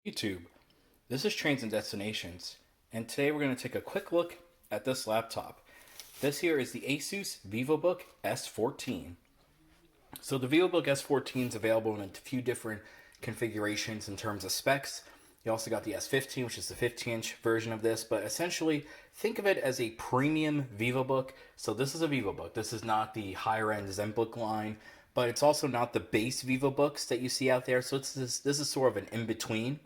YouTube. This is Trains and Destinations, and today we're going to take a quick look at this laptop. This here is the ASUS Vivobook S14. So the Vivobook S14 is available in a few different configurations in terms of specs. You also got the S15, which is the 50-inch version of this, but essentially think of it as a premium Vivobook. So this is a Vivobook. This is not the higher-end ZenBook line, but it's also not the base Vivobooks that you see out there. So this is sort of an in-between.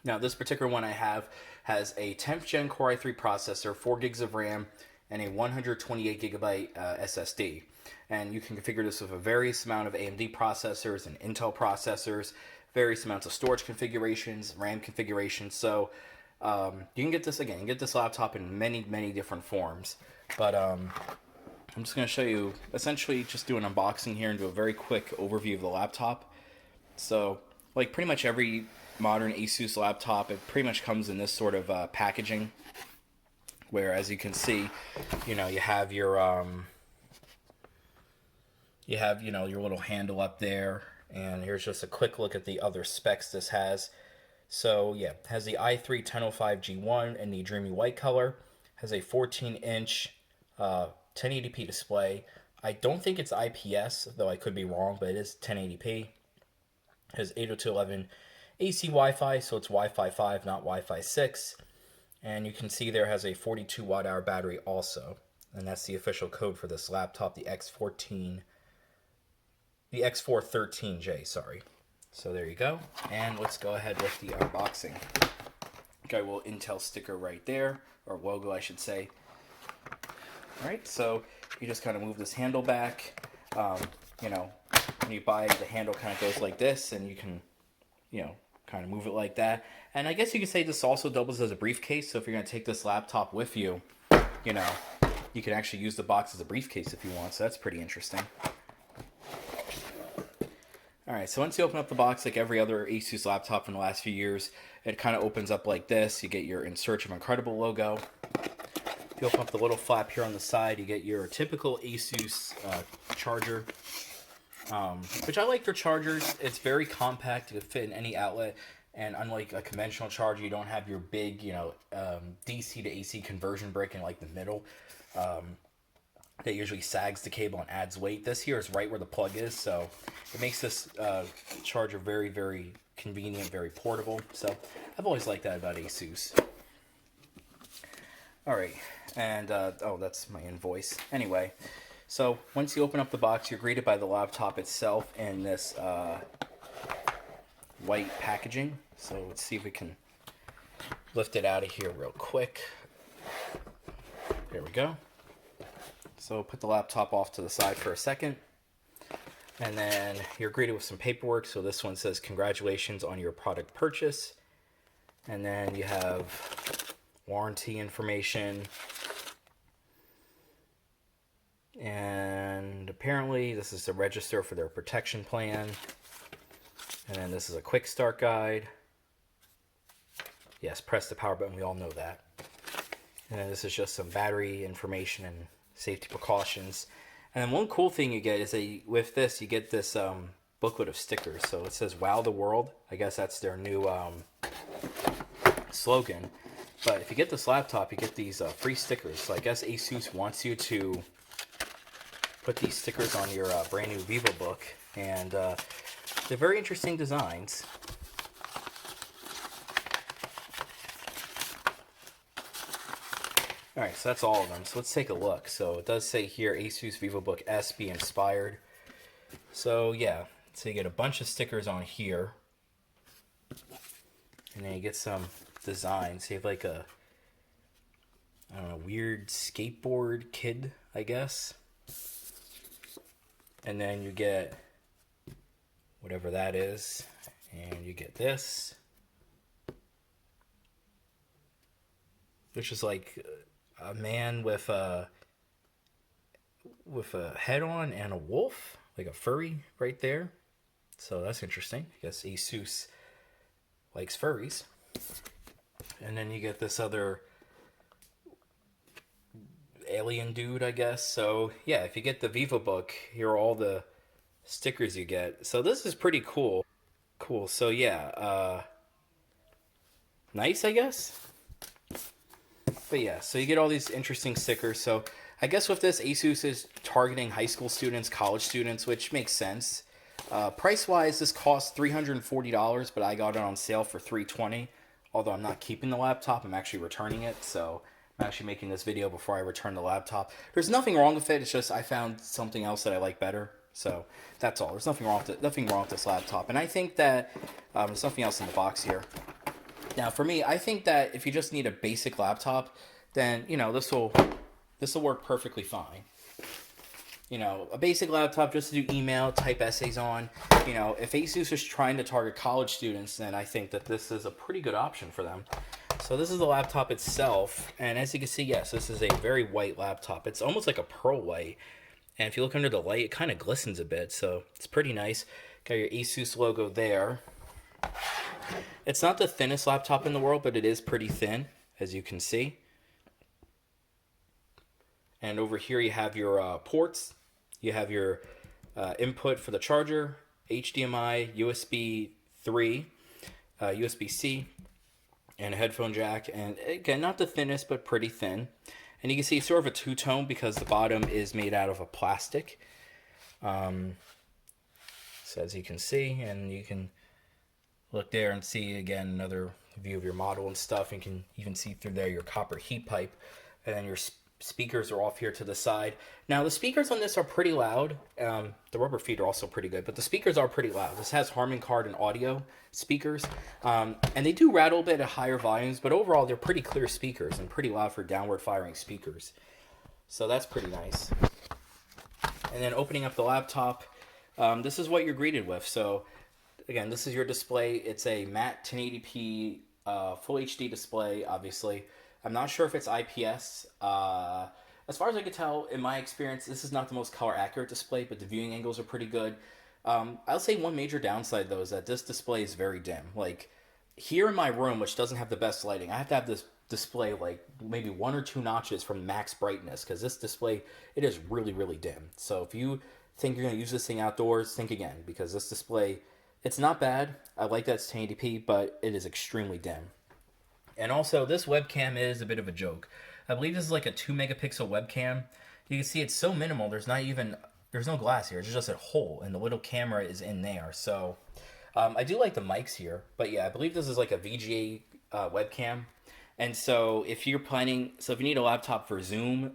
Now, this particular one I have has a 10th gen Core i3 processor, 4 gigs of RAM, and a 128 gigabyte SSD. And you can configure this with a various amount of AMD processors and Intel processors, various amounts of storage configurations, RAM configurations. So you can get this, again, you can get this laptop in many, many different forms. But I'm just going to show you, essentially just do an unboxing here and do a very quick overview of the laptop. So, like pretty much every modern ASUS laptop, it pretty much comes in this sort of packaging, where, as you can see, you have your your little handle up there, and here's just a quick look at the other specs this has. So yeah, it has the i3 1005G1 in the dreamy white color, has a 14-inch 1080p display. I don't think it's IPS, though I could be wrong, but it is 1080p. Has 802.11 AC Wi-Fi, so it's Wi-Fi 5, not Wi-Fi 6. And you can see there has a 42 watt-hour battery also. And that's the official code for this laptop, the X413J, sorry. So there you go. And let's go ahead with the unboxing. Got a little Intel sticker right there, or logo I should say. Alright, so you just kind of move this handle back. When you buy it, the handle kind of goes like this, and you can, kind of move it like that. And I guess you could say this also doubles as a briefcase, so if you're going to take this laptop with you, you can actually use the box as a briefcase if you want, so that's pretty interesting. Alright, so once you open up the box, like every other ASUS laptop in the last few years, it kind of opens up like this. You get your In Search of Incredible logo. If you open up the little flap here on the side, you get your typical ASUS charger. Which I like their chargers. It's very compact. It can fit in any outlet. And unlike a conventional charger, you don't have your big, DC to AC conversion brick in like the middle. That usually sags the cable and adds weight. This here is right where the plug is, so it makes this charger very, very convenient, very portable. So I've always liked that about ASUS. Alright, and oh, that's my invoice. Anyway, so once you open up the box, you're greeted by the laptop itself in this white packaging. So let's see if we can lift it out of here real quick. There we go. So put the laptop off to the side for a second. And then you're greeted with some paperwork. So this one says, congratulations on your product purchase. And then you have warranty information. And apparently this is the register for their protection plan. And then this is a quick start guide. Yes, press the power button, we all know that. And then this is just some battery information and safety precautions. And then one cool thing you get is with this, you get this booklet of stickers. So it says, wow the world. I guess that's their new slogan. But if you get this laptop, you get these free stickers. So I guess ASUS wants you to put these stickers on your brand new Vivobook. And they're very interesting designs. Alright, so that's all of them. So let's take a look. So it does say here, ASUS Vivobook S be inspired. So yeah, so you get a bunch of stickers on here. And then you get some designs. So you have like a, I don't know, weird skateboard kid, I guess. And then you get whatever that is. And you get this, which is like a man with a head on and a wolf, like a furry right there. So that's interesting. I guess ASUS likes furries. And then you get this other alien dude, I guess. So yeah, if you get the Vivobook, here are all the stickers you get. So this is pretty cool. So yeah, nice, I guess. But yeah, so you get all these interesting stickers. So I guess with this, ASUS is targeting high school students, college students, which makes sense. Price-wise, this costs $340, but I got it on sale for $320. Although I'm not keeping the laptop, I'm actually returning it. So I'm actually making this video before I return the laptop. There's nothing wrong with it. It's just I found something else that I like better. So that's all. There's nothing wrong with this laptop. And I think that there's something else in the box here. Now, for me, I think that if you just need a basic laptop, then, you know, this will work perfectly fine. You know, a basic laptop just to do email, type essays on. You know, if ASUS is trying to target college students, then I think that this is a pretty good option for them. So this is the laptop itself, and as you can see, yes, this is a very white laptop. It's almost like a pearl white, and if you look under the light, it kind of glistens a bit, so it's pretty nice. Got your ASUS logo there. It's not the thinnest laptop in the world, but it is pretty thin, as you can see. And over here you have your ports. You have your input for the charger, HDMI, USB 3, USB-C, and a headphone jack. And again, not the thinnest, but pretty thin. And you can see sort of a two-tone because the bottom is made out of a plastic. So as you can see, and you can look there and see, again, another view of your model and stuff. You can even see through there your copper heat pipe. And then your speakers are off here to the side. Now, the speakers on this are pretty loud. The rubber feet are also pretty good, but the speakers are pretty loud. This has Harman Kardon audio speakers, and they do rattle a bit at higher volumes, but overall, they're pretty clear speakers and pretty loud for downward-firing speakers. So that's pretty nice. And then opening up the laptop, this is what you're greeted with. So again, this is your display. It's a matte 1080p full HD display, obviously. I'm not sure if it's IPS. As far as I could tell, in my experience, this is not the most color accurate display, but the viewing angles are pretty good. I'll say one major downside, though, is that this display is very dim. Like, here in my room, which doesn't have the best lighting, I have to have this display, like, maybe 1 or 2 notches from max brightness, because this display, it is really, really dim. So if you think you're going to use this thing outdoors, think again, because this display, it's not bad. I like that it's 1080p, but it is extremely dim. And also, this webcam is a bit of a joke. I believe this is like a 2 megapixel webcam. You can see it's so minimal, there's no glass here. It's just a hole, and the little camera is in there. So, I do like the mics here. But yeah, I believe this is like a VGA webcam. And so, if you need a laptop for Zoom,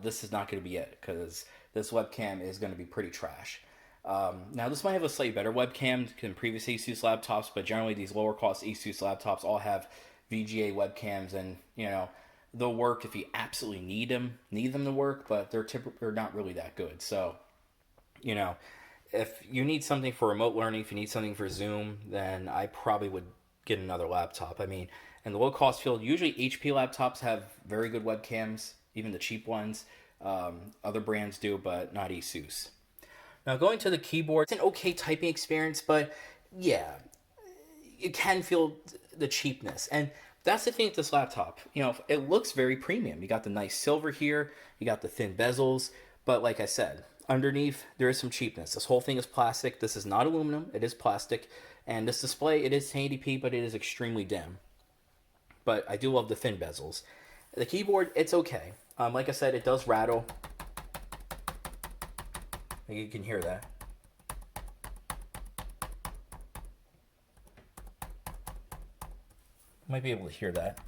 this is not going to be it, because this webcam is going to be pretty trash. Now, this might have a slightly better webcam than previous ASUS laptops, but generally these lower cost ASUS laptops all have VGA webcams, and you know they'll work if you absolutely need them to work, but they're not really that good. So, you know, if you need something for remote learning, if you need something for Zoom, then I probably would get another laptop. I mean, in the low cost field, usually HP laptops have very good webcams, even the cheap ones. Other brands do, but not ASUS. Now, going to the keyboard, it's an okay typing experience, but yeah, you can feel the cheapness. And that's the thing with this laptop. You know, it looks very premium. You got the nice silver here, you got the thin bezels, but like I said, underneath there is some cheapness. This whole thing is plastic. This is not aluminum, it is plastic. And this display, it is 1080p, but it is extremely dim. But I do love the thin bezels. The keyboard, it's okay. Like I said, it does rattle. You can hear that. Might be able to hear that.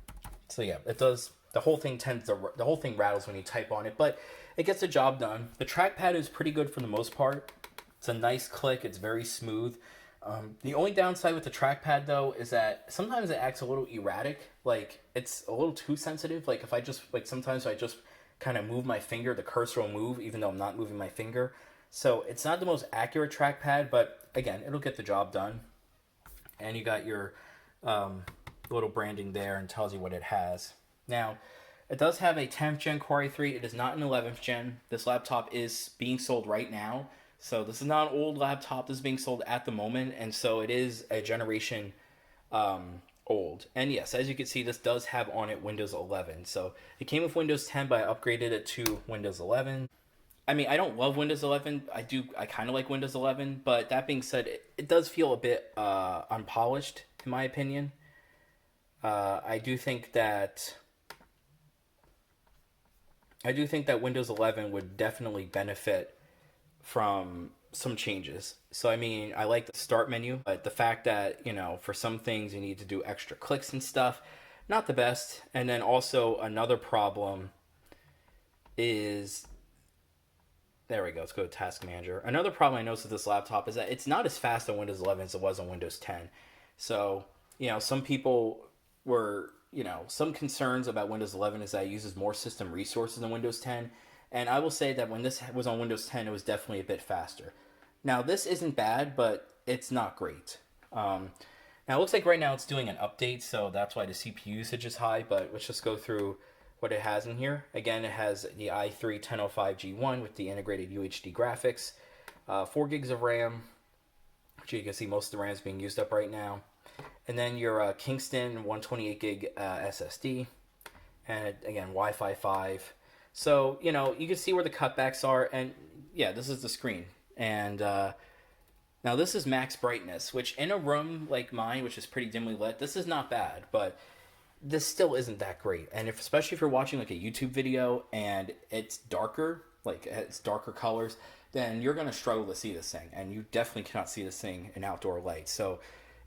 So yeah, it does. The whole thing rattles when you type on it, but it gets the job done. The trackpad is pretty good for the most part. It's a nice click. It's very smooth. The only downside with the trackpad though is that sometimes it acts a little erratic. Like it's a little too sensitive. Like sometimes I just kind of move my finger, the cursor will move even though I'm not moving my finger. So it's not the most accurate trackpad, but again, it'll get the job done. And you got your little branding there and tells you what it has. Now, it does have a 10th gen Core i3. It is not an 11th gen. This laptop is being sold right now. So this is not an old laptop. This is being sold at the moment. And so it is a generation old. And yes, as you can see, this does have on it Windows 11. So it came with Windows 10, but I upgraded it to Windows 11. I mean, I don't love Windows 11. I kind of like Windows 11. But that being said, it does feel a bit unpolished, in my opinion. I do think that Windows 11 would definitely benefit from some changes. So I mean, I like the start menu, but the fact that, for some things you need to do extra clicks and stuff, not the best. And then also another problem is, there we go. Let's go to Task Manager. Another problem I noticed with this laptop is that it's not as fast on Windows 11 as it was on Windows 10. So, some people were, some concerns about Windows 11 is that it uses more system resources than Windows 10. And I will say that when this was on Windows 10, it was definitely a bit faster. Now, this isn't bad, but it's not great. Now, it looks like right now it's doing an update, so that's why the CPU usage is high, but let's just go through what it has in here. Again, it has the i3 1005G1 with the integrated UHD graphics, 4 gigs of RAM, which you can see most of the RAM is being used up right now. And then your Kingston 128 gig SSD, and again, Wi-Fi 5. So, you can see where the cutbacks are, and yeah, this is the screen. And now this is max brightness, which in a room like mine, which is pretty dimly lit, this is not bad, but this still isn't that great. And especially if you're watching like a YouTube video and it's darker, like it's darker colors, then you're going to struggle to see this thing. And you definitely cannot see this thing in outdoor light. So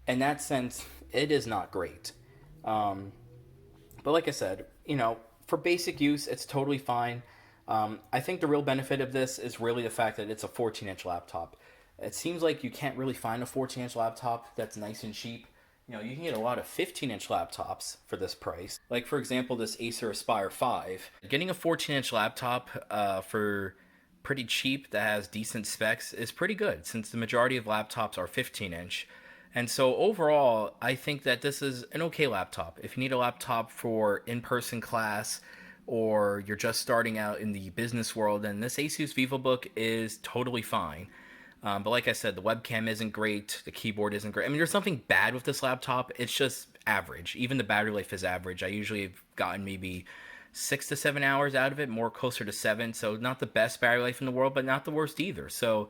in that sense, it is not great. But like I said, for basic use, it's totally fine. I think the real benefit of this is really the fact that it's a 14-inch laptop. It seems like you can't really find a 14-inch laptop that's nice and cheap. You can get a lot of 15-inch laptops for this price. Like, for example, this Acer Aspire 5. Getting a 14-inch laptop for pretty cheap that has decent specs is pretty good, since the majority of laptops are 15-inch. And so overall, I think that this is an okay laptop. If you need a laptop for in-person class, or you're just starting out in the business world, then this ASUS Vivobook is totally fine. But like I said, the webcam isn't great, the keyboard isn't great. I mean, there's nothing bad with this laptop. It's just average. Even the battery life is average. I usually have gotten maybe 6 to 7 hours out of it, more closer to 7. So not the best battery life in the world, but not the worst either. So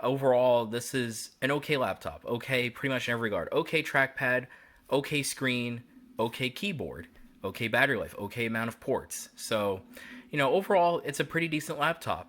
overall, this is an okay laptop. Okay, pretty much in every regard. Okay trackpad, okay screen, okay keyboard, okay battery life, okay amount of ports. So, overall, it's a pretty decent laptop.